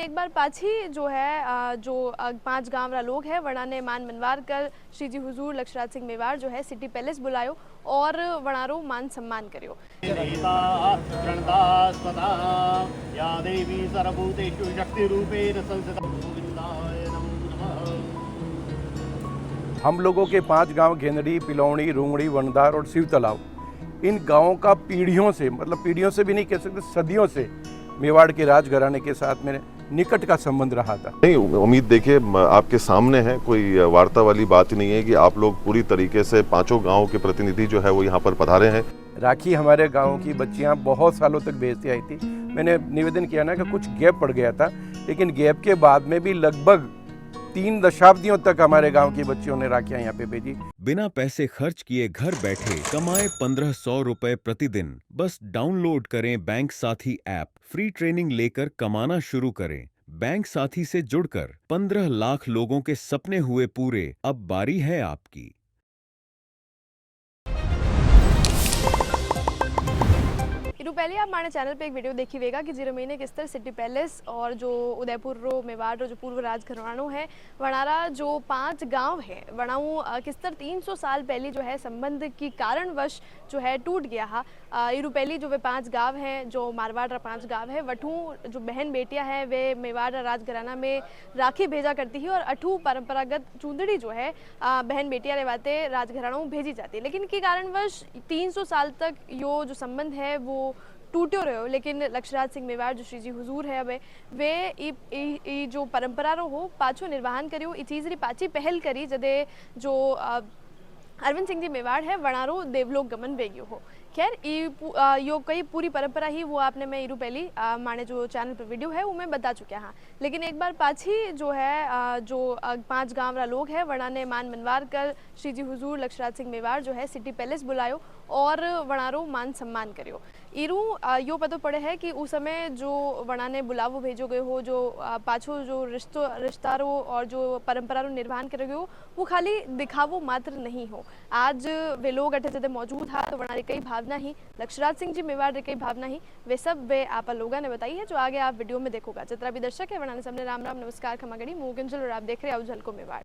एक बार पाछी जो है जो 5 गांव लोग है वणा ने मान मनवार कर श्री जी हुजूर लक्षराज सिंह मेवाड़ जो है सिटी पैलेस बुलायो और वणारो मान सम्मान करियो। या देवी सर्वभूतेषु शक्तिरूपेण संस्थिता। हम लोगों के 5 गांव घेंदड़ी, पिलौणी, रूंगड़ी, वनदार और शिव तालाब, इन गांवों का पीढ़ियों से, मतलब पीढ़ियों से भी नहीं कह सकते, सदियों से मेवाड़ के राजघराने के साथ मेरे निकट का संबंध रहा था। नहीं, उम्मीद देखिए आपके सामने है, कोई वार्ता वाली बात नहीं है कि आप लोग पूरी तरीके से 5 गांवों के प्रतिनिधि जो है वो यहाँ पर पधारे हैं। राखी हमारे गाँव की बच्चियाँ बहुत सालों तक भेजती आई थी। मैंने निवेदन किया ना कि कुछ गैप पड़ गया था, लेकिन गैप के बाद में भी लगभग 3 दशाब्दियों तक हमारे गांव की बच्चियों ने राखियां यहाँ पे भेजी। बिना पैसे खर्च किए घर बैठे कमाए 1500 रुपए प्रतिदिन। बस डाउनलोड करें बैंक साथी ऐप, फ्री ट्रेनिंग लेकर कमाना शुरू करें। बैंक साथी से जुड़कर 15 लाख लोगों के सपने हुए पूरे। अब बारी है आपकी। इरू पहले आप हमारे चैनल पे एक वीडियो देखी वेगा कि जीरो महीने किस तरह सिटी पैलेस और जो उदयपुर रो मेवाड़ रो जो पूर्व राजघरानो है वणारा जो 5 गांव है वणाऊ किस तरह 300 साल पहले जो है संबंध की कारणवश जो है टूट गया हा। इरू पहली जो वे 5 गांव हैं जो मारवाड़ रा 5 गांव है वठू जो बहन बेटियां हैं वे मेवाड़ राजघराना में राखी भेजा करती है और अठू परंपरागत चूंदड़ी जो है बहन बेटियां रेवाते राजघरानों में भेजी जाती है। लेकिन के कारणवश 300 साल तक यो जो संबंध है वो टूटो रहो। लेकिन लक्षराज सिंह मेवाड़ जो श्री जी हुजूर है अब वे ई जो परंपरा रो हो पाछो निर्वहन करियो। ई चीज री पाची पहल करी जदे जो अरविंद सिंह जी मेवाड़ है वणारो देवलोक गमन वेग्यो हो। खैर यो कई पूरी परंपरा ही वो आपने मैं इरू पहली माने जो चैनल पर वीडियो है वो मैं बता चुका हाँ। लेकिन एक बार पाछी जो है जो 5 गांव लोग है वणा ने मान मनवार कर श्री जी हुजूर लक्षराज सिंह मेवाड़ जो है सिटी पैलेस बुलायो और वणारो मान सम्मान करियो। इरू यो पतो पड़े है कि उस समय जो वणा ने बुलावो भेजो गयो हो, जो पाछो जो रिश्तारो और जो परंपरा रो निर्वहन करे गयो वो खाली दिखावो मात्र नहीं हो। आज वे लोग अठे जदे मौजूद हा तो वणा रे कई भावना ही लक्षराज सिंह जी मेवाड़ रे कई भावना ही वे सब वे आप लोगों ने बताई है जो आगे आप वीडियो में देखोगा। जितना भी दर्शक है वणा ने सबने राम राम नमस्कार खमागड़ी मुगंजल और आप देख रहे हो झलको मेवाड़।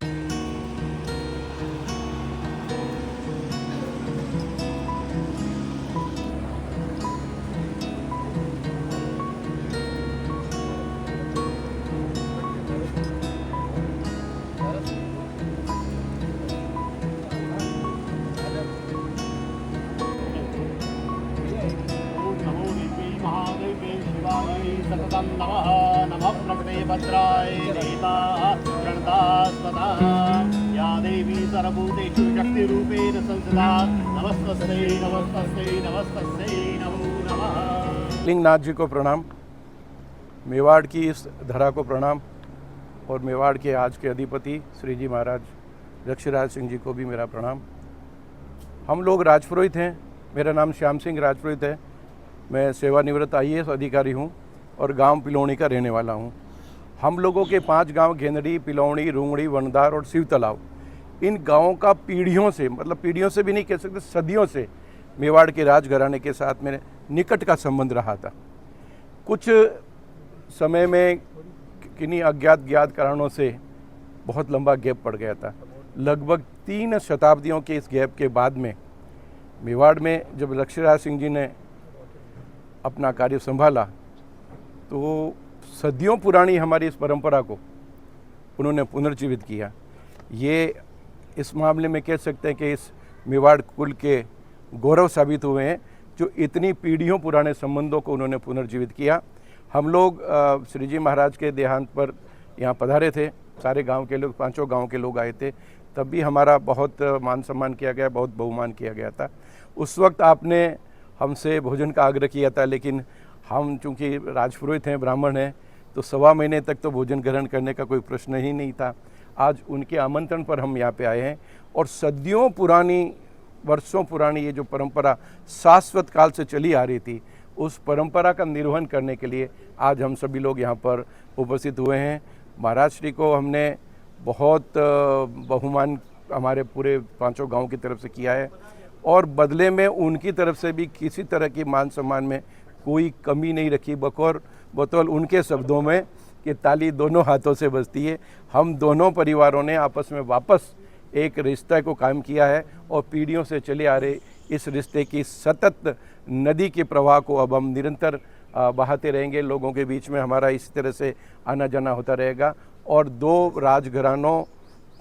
सततं नमः नमः प्रभृते भद्राय देता प्रणतास्पदा या देवी सर्वभूतेषु शक्तिरूपेण संस्थिता। नमस्तस्यै नमस्तस्यै नमस्तस्यै नमो नमः। लिंगनाथ जी को प्रणाम, मेवाड़ की इस धरा को प्रणाम और मेवाड़ के आज के अधिपति श्री जी महाराज लक्षराज सिंह जी को भी मेरा प्रणाम। हम लोग राजपुरोहित हैं। मेरा नाम श्याम सिंह राजपुरोहित है। मैं सेवानिवृत्त IAS अधिकारी हूँ और गांव पिलौणी का रहने वाला हूँ। हम लोगों के 5 गांव घेंदड़ी, पिलौणी, रूंगड़ी, वनदार और शिव तालाब, इन गांवों का पीढ़ियों से, मतलब पीढ़ियों से भी नहीं कह सकते, सदियों से मेवाड़ के राजघराने के साथ मेरे निकट का संबंध रहा था। कुछ समय में किन्हीं अज्ञात कारणों से बहुत लंबा गैप पड़ गया था। लगभग 3 शताब्दियों के इस गैप के बाद में मेवाड़ में जब लक्षराज सिंह जी ने अपना कार्य संभाला तो सदियों पुरानी हमारी इस परंपरा को उन्होंने पुनर्जीवित किया। ये इस मामले में कह सकते हैं कि इस मेवाड़ कुल के गौरव साबित हुए हैं जो इतनी पीढ़ियों पुराने संबंधों को उन्होंने पुनर्जीवित किया। हम लोग श्री जी महाराज के देहांत पर यहाँ पधारे थे। सारे गांव के लोग, 5 गांव के लोग आए थे। तब भी हमारा बहुत मान सम्मान किया गया, बहुत बहुमान किया गया था। उस वक्त आपने हमसे भोजन का आग्रह किया था, लेकिन हम चूँकि राजपुरोहित हैं, ब्राह्मण हैं, तो 1.25 महीने तक तो भोजन ग्रहण करने का कोई प्रश्न ही नहीं था। आज उनके आमंत्रण पर हम यहाँ पे आए हैं और सदियों पुरानी, वर्षों पुरानी ये जो परंपरा शाश्वत काल से चली आ रही थी, उस परंपरा का निर्वहन करने के लिए आज हम सभी लोग यहाँ पर उपस्थित हुए हैं। महाराज श्री को हमने बहुत बहुमान हमारे पूरे 5 गाँव की तरफ से किया है और बदले में उनकी तरफ से भी किसी तरह की मान सम्मान में कोई कमी नहीं रखी। बतौर उनके शब्दों में कि ताली दोनों हाथों से बजती है। हम दोनों परिवारों ने आपस में वापस एक रिश्ते को कायम किया है और पीढ़ियों से चले आ रहे इस रिश्ते की सतत नदी के प्रवाह को अब हम निरंतर बहाते रहेंगे। लोगों के बीच में हमारा इसी तरह से आना जाना होता रहेगा और दो राजघरानों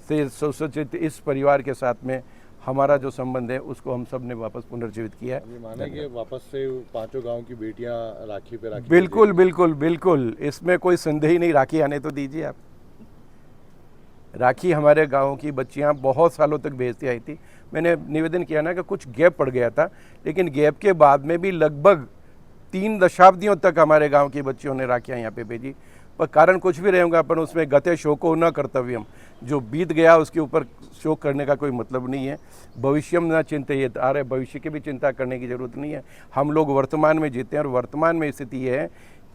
से सुसज्जित इस परिवार के साथ में हमारा जो संबंध है उसको हम सब ने वापस पुनर्जीवित किया है। अभी माने कि वापस से पांचों गांव की बेटियां राखी पे राखी बिल्कुल बिल्कुल बिल्कुल, इसमें कोई संदेह ही नहीं। राखी आने तो दीजिए आप। राखी हमारे गाँव की बच्चियां बहुत सालों तक भेजती आई थी। मैंने निवेदन किया ना कि कुछ गैप पड़ गया था, लेकिन गैप के बाद में भी लगभग 3 दशाब्दियों तक हमारे गांव की बच्चियों ने राखियां यहाँ पे भेजी। पर कारण कुछ भी रहेगा, अपन उसमें गते शोको न कर्तव्यम, जो बीत गया उसके ऊपर शोक करने का कोई मतलब नहीं है। भविष्यम न चिंतित, अरे भविष्य की भी चिंता करने की ज़रूरत नहीं है। हम लोग वर्तमान में जीते हैं और वर्तमान में स्थिति ये है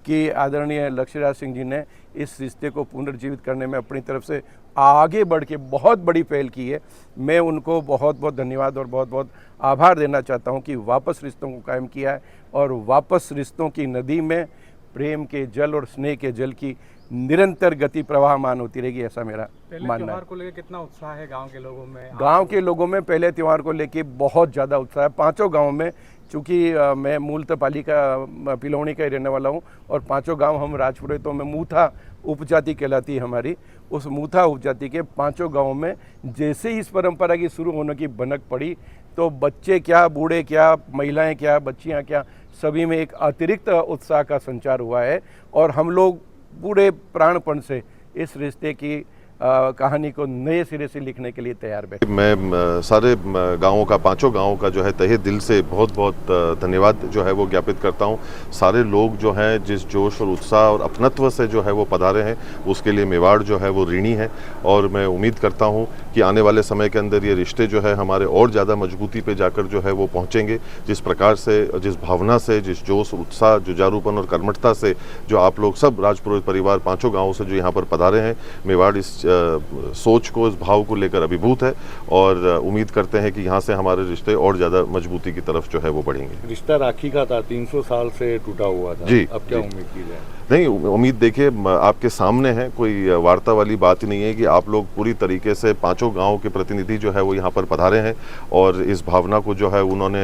कि आदरणीय लक्ष्यराज सिंह जी ने इस रिश्ते को पुनर्जीवित करने में अपनी तरफ से आगे बढ़ के बहुत बड़ी पहल की है। मैं उनको बहुत बहुत धन्यवाद और बहुत बहुत आभार देना चाहता हूं कि वापस रिश्तों को कायम किया है और वापस रिश्तों की नदी में प्रेम के जल और स्नेह के जल की निरंतर गति प्रवाहमान होती रहेगी, ऐसा मेरा मानना है। त्योहार को लेकर कितना उत्साह है गांव के लोगों में? गांव के लोगों में पहले त्यौहार को लेके बहुत ज़्यादा उत्साह है। पांचों गांव में, चूँकि मैं मूलतः पालिका पिलौनी का ही रहने वाला हूं और पांचों गांव हम राजपुरोहितों में मूथा उपजाति कहलाती है हमारी। उस मूथा उपजाति के पांचों गांवों में जैसे ही इस परंपरा की शुरू होने की भनक पड़ी तो बच्चे क्या, बूढ़े क्या, महिलाएं क्या, बच्चियां क्या, सभी में एक अतिरिक्त उत्साह का संचार हुआ है और हम लोग पूरे प्राणपण से इस रिश्ते की कहानी को नए सिरे से लिखने के लिए तैयार बैठे। मैं सारे गांवों का, पांचों गांवों का जो है तहे दिल से बहुत बहुत धन्यवाद जो है वो ज्ञापित करता हूं। सारे लोग जो हैं जिस जोश और उत्साह और अपनत्व से जो है वो पधारे हैं, उसके लिए मेवाड़ जो है वो ऋणी है और मैं उम्मीद करता हूं कि आने वाले समय के अंदर ये रिश्ते जो है हमारे और ज़्यादा मजबूती पे जाकर जो है वो पहुँचेंगे। जिस प्रकार से, जिस भावना से, जिस जोश, उत्साह, जुझारूपन और कर्मठता से जो आप लोग सब राजपुरोहित परिवार पांचों गाँवों से जो यहाँ पर पधारे हैं, मेवाड़ इस सोच को, इस भाव को लेकर अभिभूत है और उम्मीद करते हैं कि यहाँ से हमारे रिश्ते और ज़्यादा मजबूती की तरफ जो है वो बढ़ेंगे। रिश्ता राखी का था, 300 साल से टूटा हुआ था। जी, अब क्या जी। उम्मीद की जाए? नहीं, उम्मीद देखिए आपके सामने है, कोई वार्ता वाली बात नहीं है कि आप लोग पूरी तरीके से पांचों गांव के प्रतिनिधि जो है वो यहाँ पर पधारे हैं और इस भावना को जो है उन्होंने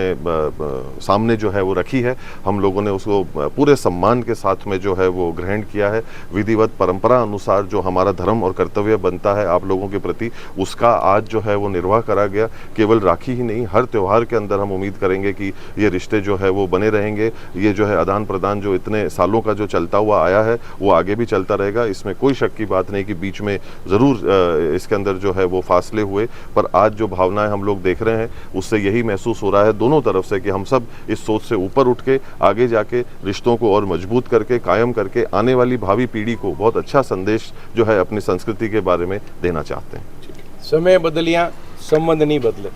सामने जो है वो रखी है। हम लोगों ने उसको पूरे सम्मान के साथ में जो है वो ग्रहण किया है। विधिवत परंपरा अनुसार जो हमारा धर्म और कर्तव्य बनता है आप लोगों के प्रति, उसका आज जो है वो निर्वाह करा गया। केवल राखी ही नहीं, हर त्यौहार के अंदर हम उम्मीद करेंगे कि ये रिश्ते जो है वो बने रहेंगे। ये जो है आदान प्रदान जो इतने सालों का जो चलता हुआ आया है वो आगे भी चलता रहेगा। इसमें कोई शक की बात नहीं कि बीच में ज़रूर इसके अंदर जो है वो फासले हुए, पर आज जो भावनाएं हम लोग देख रहे हैं उससे यही महसूस हो रहा है दोनों तरफ से कि हम सब इस सोच से ऊपर उठ के आगे जाके रिश्तों को और मजबूत करके, कायम करके आने वाली भावी पीढ़ी को बहुत अच्छा संदेश जो है अपनी संस्कृति के बारे में देना चाहते हैं। समय बदलियाँ, संबंध नहीं बदले।